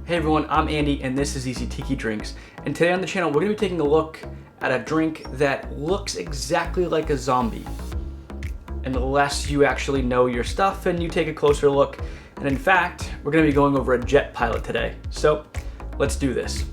Hey everyone, I'm Andy and this is Easy Tiki Drinks. And today on the channel we're going to be taking a look at a drink that looks exactly like a zombie. Unless you actually know your stuff and you take a closer look. And in fact, we're going to be going over a jet pilot today. So let's do this.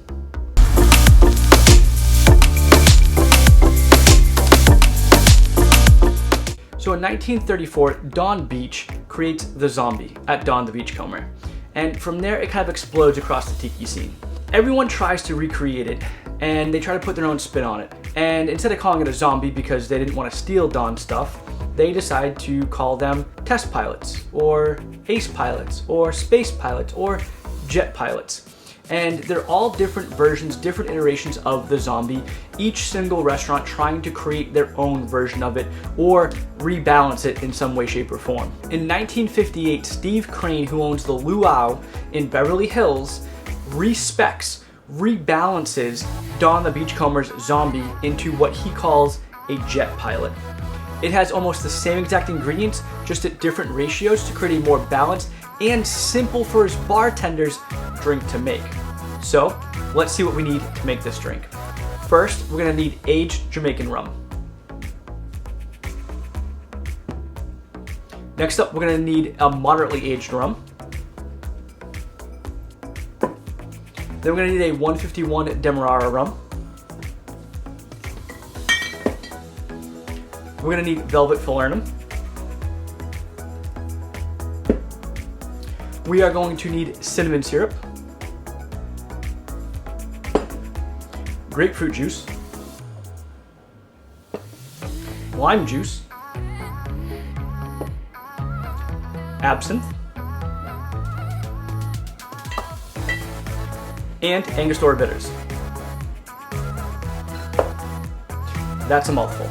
So in 1934, Donn Beach creates the zombie at Donn the Beachcomber. And from there, it kind of explodes across the tiki scene. Everyone tries to recreate it, and they try to put their own spin on it. And instead of calling it a zombie because they didn't want to steal Donn stuff, they decide to call them test pilots, or ace pilots, or space pilots, or jet pilots. And they're all different versions, different iterations of the zombie, each single restaurant trying to create their own version of it or rebalance it in some way, shape, or form. In 1958, Steve Crane, who owns the Luau in Beverly Hills, rebalances Donn the Beachcomber's zombie into what he calls a jet pilot. It has almost the same exact ingredients, just at different ratios to create a more balanced and simple for his bartenders drink to make. So let's see what we need to make this drink. First, we're gonna need aged Jamaican rum. Next up, we're gonna need a moderately aged rum. Then we're gonna need a 151 Demerara rum. We're gonna need velvet Falernum. We are going to need cinnamon syrup, grapefruit juice, lime juice, absinthe, and Angostura Bitters. That's a mouthful.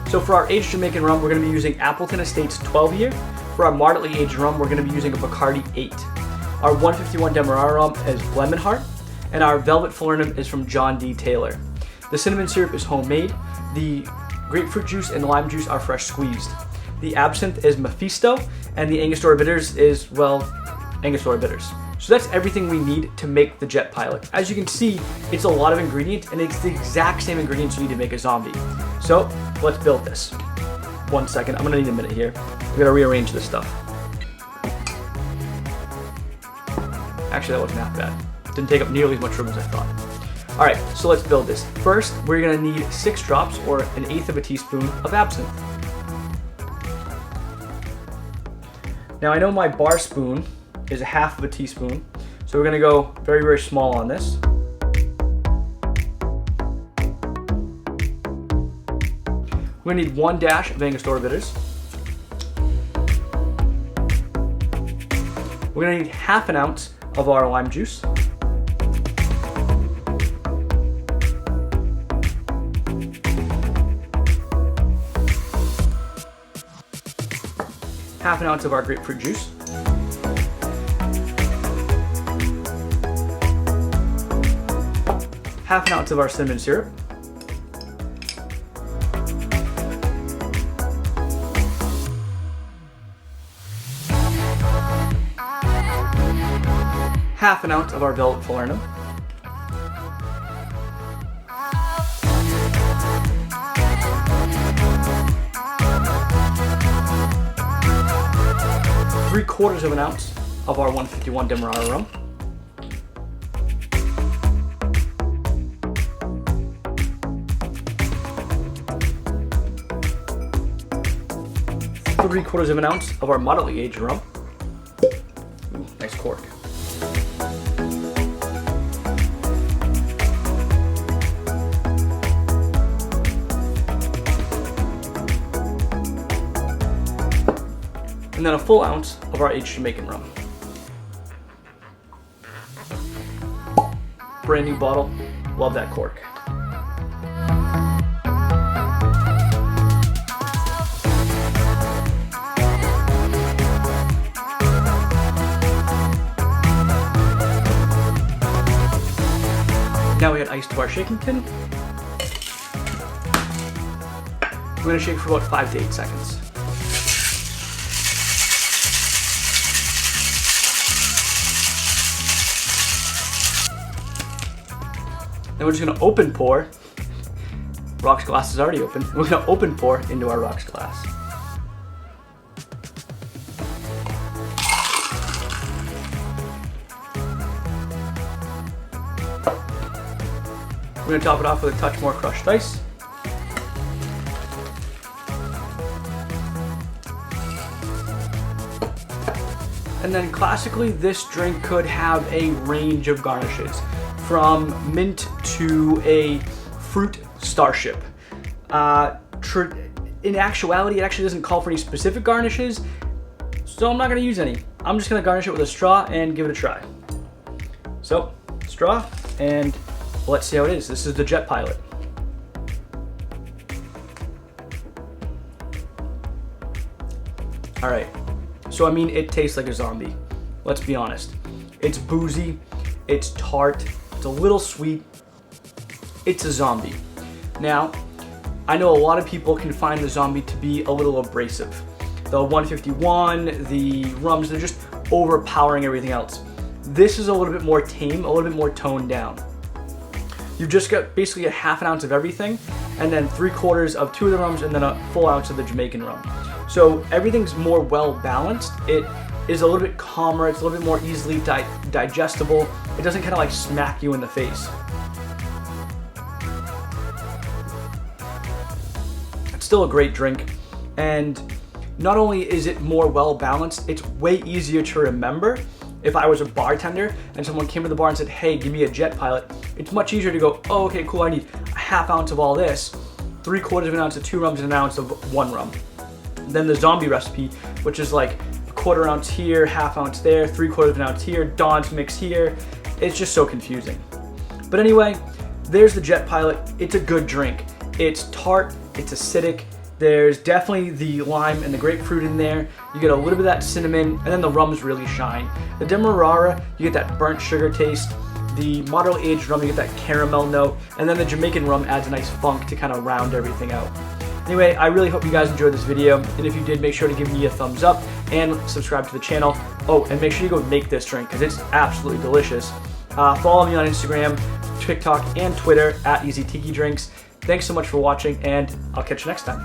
So for our aged Jamaican rum, we're going to be using Appleton Estates 12 year. For our moderately aged rum, we're going to be using a Bacardi 8. Our 151 Demerara rum is Lemon Heart, and our Velvet Falernum is from John D. Taylor. The cinnamon syrup is homemade. The grapefruit juice and lime juice are fresh squeezed. The absinthe is Mephisto, and the Angostura Bitters is, well, Angostura Bitters. So that's everything we need to make the jet pilot. As you can see, it's a lot of ingredients, and it's the exact same ingredients you need to make a zombie. So let's build this. 1 second, I'm gonna need a minute here. We gotta rearrange this stuff. Actually, that wasn't that bad. Didn't take up nearly as much room as I thought. All right, so let's build this. First, we're gonna need 6 drops or 1/8 of a teaspoon of absinthe. Now I know my bar spoon is 1/2 of a teaspoon, so we're gonna go very, very small on this. We're gonna need 1 dash of Angostura Bitters. We're gonna need 1/2 ounce of our lime juice. Half an ounce of our grapefruit juice. Half an ounce of our cinnamon syrup. Half an ounce of our velvet Falernum. Three-quarters of an ounce of our 151 Demerara rum. Three-quarters of an ounce of our moderately aged rum. Ooh, nice cork. And then a full ounce of our aged Jamaican rum. Brand new bottle, love that cork. Now we add ice to our shaking tin. We're going to shake for about 5 to 8 seconds. Then we're just gonna open pour. Rocks glass is already open. We're gonna open pour into our rocks glass. We're gonna top it off with a touch more crushed ice. And then classically, this drink could have a range of garnishes, from mint to a fruit starship. In actuality, it actually doesn't call for any specific garnishes, so I'm not gonna use any. I'm just gonna garnish it with a straw and give it a try. So, straw, and let's see how it is. This is the Jet Pilot. All right. So, I mean, it tastes like a zombie. Let's be honest. It's boozy, it's tart, it's a little sweet. It's a zombie. Now, I know a lot of people can find the zombie to be a little abrasive. The 151, the rums, they're just overpowering everything else. This is a little bit more tame, a little bit more toned down. You've just got basically a half an ounce of everything, and then 3/4 of 2 of the rums, and then a full ounce of the Jamaican rum. So everything's more well balanced. It is a little bit calmer, it's a little bit more easily digestible. It doesn't kind of like smack you in the face. It's still a great drink, and not only is it more well balanced, it's way easier to remember. If I was a bartender and someone came to the bar and said, hey, give me a Jet Pilot, it's much easier to go, oh, okay, cool, I need a half ounce of all this, 3/4 of an ounce of 2 rums, and an ounce of 1 rum. Then the zombie recipe, which is like a 1/4 ounce here, half ounce there, 3/4 of an ounce here, Donn's mix here. It's just so confusing. But anyway, there's the Jet Pilot. It's a good drink. It's tart, it's acidic. There's definitely the lime and the grapefruit in there. You get a little bit of that cinnamon, and then the rums really shine. The Demerara, you get that burnt sugar taste. The moderately aged rum, you get that caramel note. And then the Jamaican rum adds a nice funk to kind of round everything out. Anyway, I really hope you guys enjoyed this video, and if you did, make sure to give me a thumbs up and subscribe to the channel. Oh, and make sure you go make this drink, because it's absolutely delicious. Follow me on Instagram, TikTok, and Twitter at Tiki Drinks. Thanks so much for watching, and I'll catch you next time.